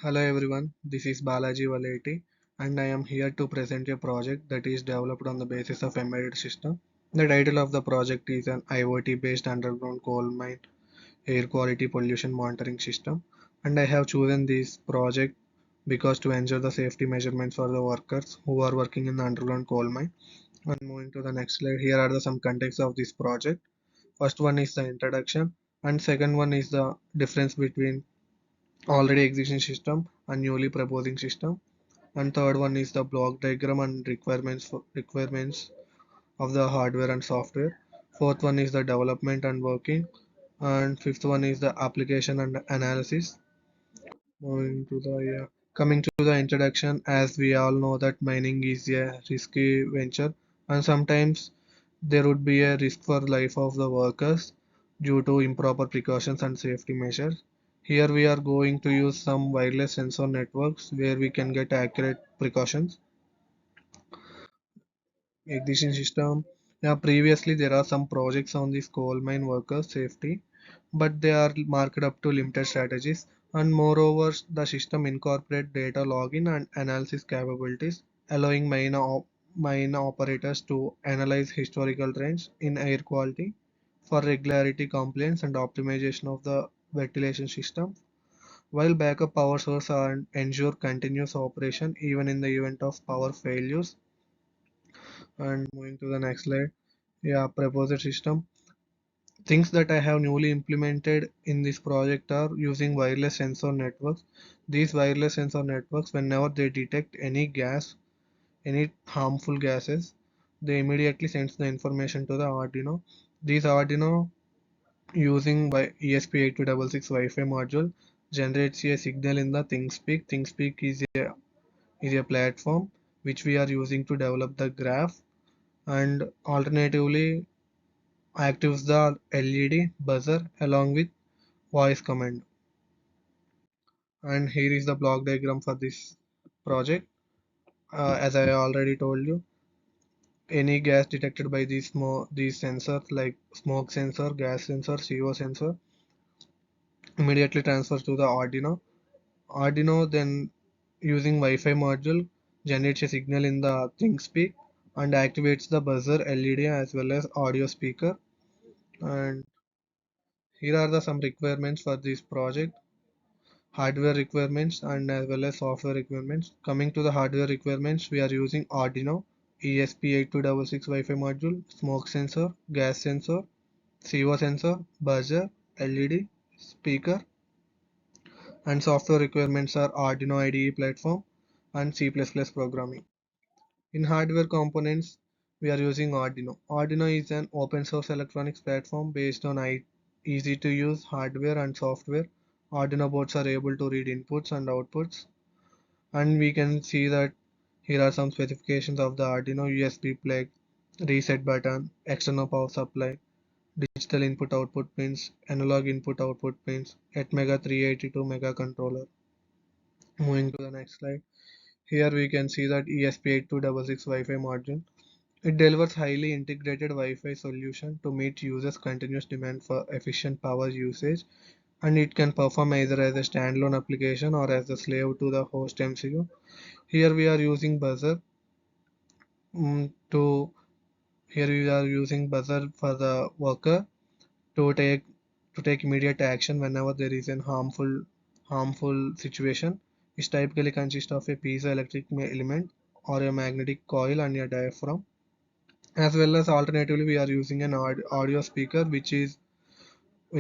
Hello everyone, this is Balaji Valeti and I am here to present a project that is developed on the basis of embedded system. The title of the project is an IoT based underground coal mine air quality pollution monitoring system, and I have chosen this project because to ensure the safety measurements for the workers who are working in the underground coal mine. And moving to the next slide, here are some context of this project. First one is the introduction and second one is the difference between already existing system and newly proposing system, and third one is the block diagram and requirements of the hardware and software. Fourth one is the development and working, and fifth one is the application and analysis. Moving to the coming to the introduction, as we all know that mining is a risky venture, and sometimes there would be a risk for life of the workers due to improper precautions and safety measures. Here we are going to use some wireless sensor networks where we can get accurate precautions. Ignition system. Yeah, previously there are some projects on this coal mine workers safety, but they are marked up to limited strategies. And moreover, the system incorporate data login and analysis capabilities, allowing mine operators to analyze historical trends in air quality for regularity compliance and optimization of the ventilation system, while backup power source and ensure continuous operation even in the event of power failures. And moving to the next slide, yeah, proposed system. Things that I have newly implemented in this project are using wireless sensor networks. These wireless sensor networks, whenever they detect any gas, any harmful gases, they immediately sends the information to the Arduino. These Arduino using by ESP8266 Wi-Fi module generates a signal in the ThinkSpeak. ThinkSpeak is a platform which we are using to develop the graph, and alternatively actives the LED buzzer along with voice command. And here is the block diagram for this project. As I already told you, any gas detected by these sensors like smoke sensor, gas sensor, CO sensor immediately transfers to the Arduino. Arduino then using Wi-Fi module generates a signal in the ThinkSpeak and activates the buzzer LED as well as audio speaker. And here are some requirements for this project, hardware requirements and as well as software requirements. Coming to the hardware requirements, we are using Arduino, ESP8266 Wi-Fi module, smoke sensor, gas sensor, CO sensor, buzzer, LED, speaker, and software requirements are Arduino IDE platform and C++ programming. In hardware components, we are using Arduino. Arduino is an open source electronics platform based on easy to use hardware and software. Arduino boards are able to read inputs and outputs, and we can see that here are some specifications of the Arduino: USB plug, reset button, external power supply, digital input output pins, analog input output pins, 8 mega 382 mega controller. Moving to the next slide. Here we can see that ESP8266 Wi-Fi module. It delivers highly integrated Wi-Fi solution to meet users' continuous demand for efficient power usage, and it can perform either as a standalone application or as a slave to the host MCU. Here we are using buzzer to here we are using buzzer for the worker to take immediate action whenever there is a harmful situation. It typically consists of a piezoelectric element or a magnetic coil and a diaphragm. As well as alternatively, we are using an audio speaker which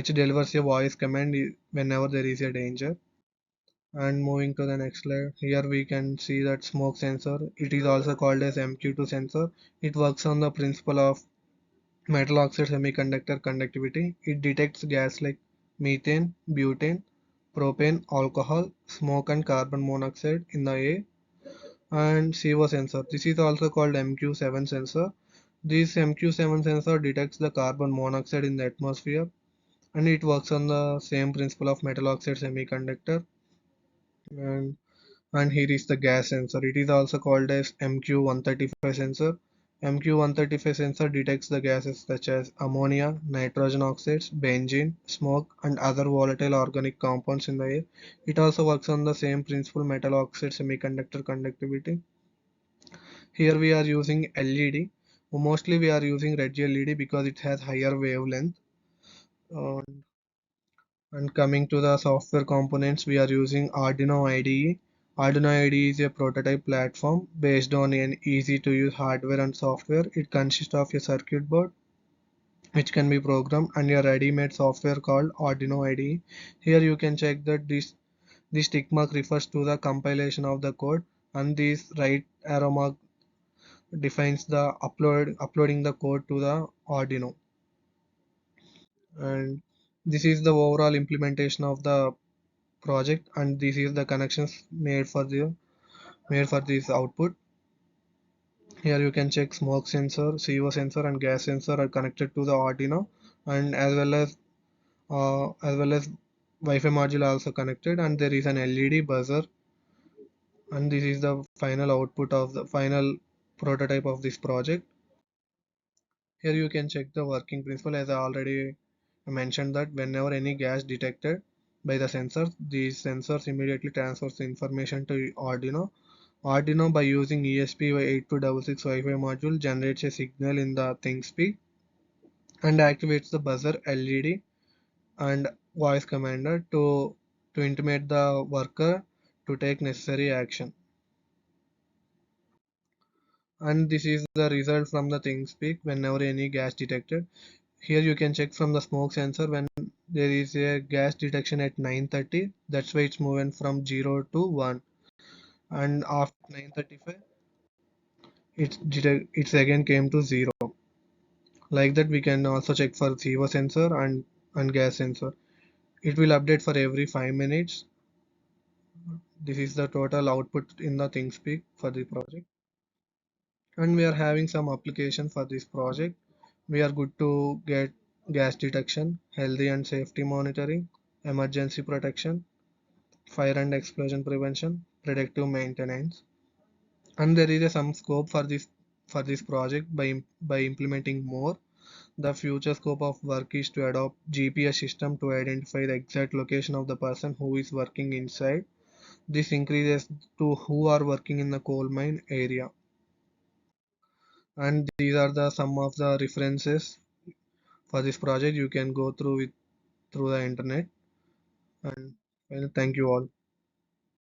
delivers a voice command whenever there is a danger. And moving to the next slide, here we can see that smoke sensor. It is also called as MQ2 sensor. It works on the principle of metal oxide semiconductor conductivity. It detects gas like methane, butane, propane, alcohol, smoke and carbon monoxide in the air. And CO sensor. This is also called MQ7 sensor. This MQ7 sensor detects the carbon monoxide in the atmosphere, and it works on the same principle of metal oxide semiconductor. And, and here is the gas sensor. It is also called as MQ135 sensor. MQ-135 sensor detects the gases such as ammonia, nitrogen oxides, benzene, smoke, and other volatile organic compounds in the air. It also works on the same principle metal oxide semiconductor conductivity. Here we are using LED. Mostly we are using red LED because it has higher wavelength. Uh, and coming to the software components, we are using Arduino IDE. Arduino IDE is a prototype platform based on an easy to use hardware and software. It consists of a circuit board which can be programmed and a ready-made software called Arduino IDE. Here you can check that this tick mark refers to the compilation of the code, and this right arrow mark defines the uploading the code to the Arduino. And this is the overall implementation of the project, and this is the connections made for this output. Here you can check smoke sensor, CO sensor, and gas sensor are connected to the Arduino, and as well as Wi-Fi module also connected, and there is an LED buzzer, and this is the final output of the final prototype of this project. Here you can check the working principle. As I already mentioned, that whenever any gas detected by the sensors, these sensors immediately transfers the information to Arduino. Arduino, by using ESP8266 Wi-Fi module, generates a signal in the ThinkSpeak and activates the buzzer LED and voice commander to intimate the worker to take necessary action. And this is the result from the ThinkSpeak whenever any gas detected. Here you can check from the smoke sensor when there is a gas detection at 9:30. That's why it's moving from 0 to 1. And after 9:35, it's again came to 0. Like that, we can also check for CO sensor and gas sensor. It will update for every 5 minutes. This is the total output in the ThinkSpeak for the project. And we are having some application for this project. We are good to get gas detection, healthy and safety monitoring, emergency protection, fire and explosion prevention, predictive maintenance. And there is a some scope for this project by implementing more. The future scope of work is to adopt GPS system to identify the exact location of the person who is working inside. This increases to who are working in the coal mine area. And these are the some of the references for this project. You can go through it through the internet. And well, thank you all.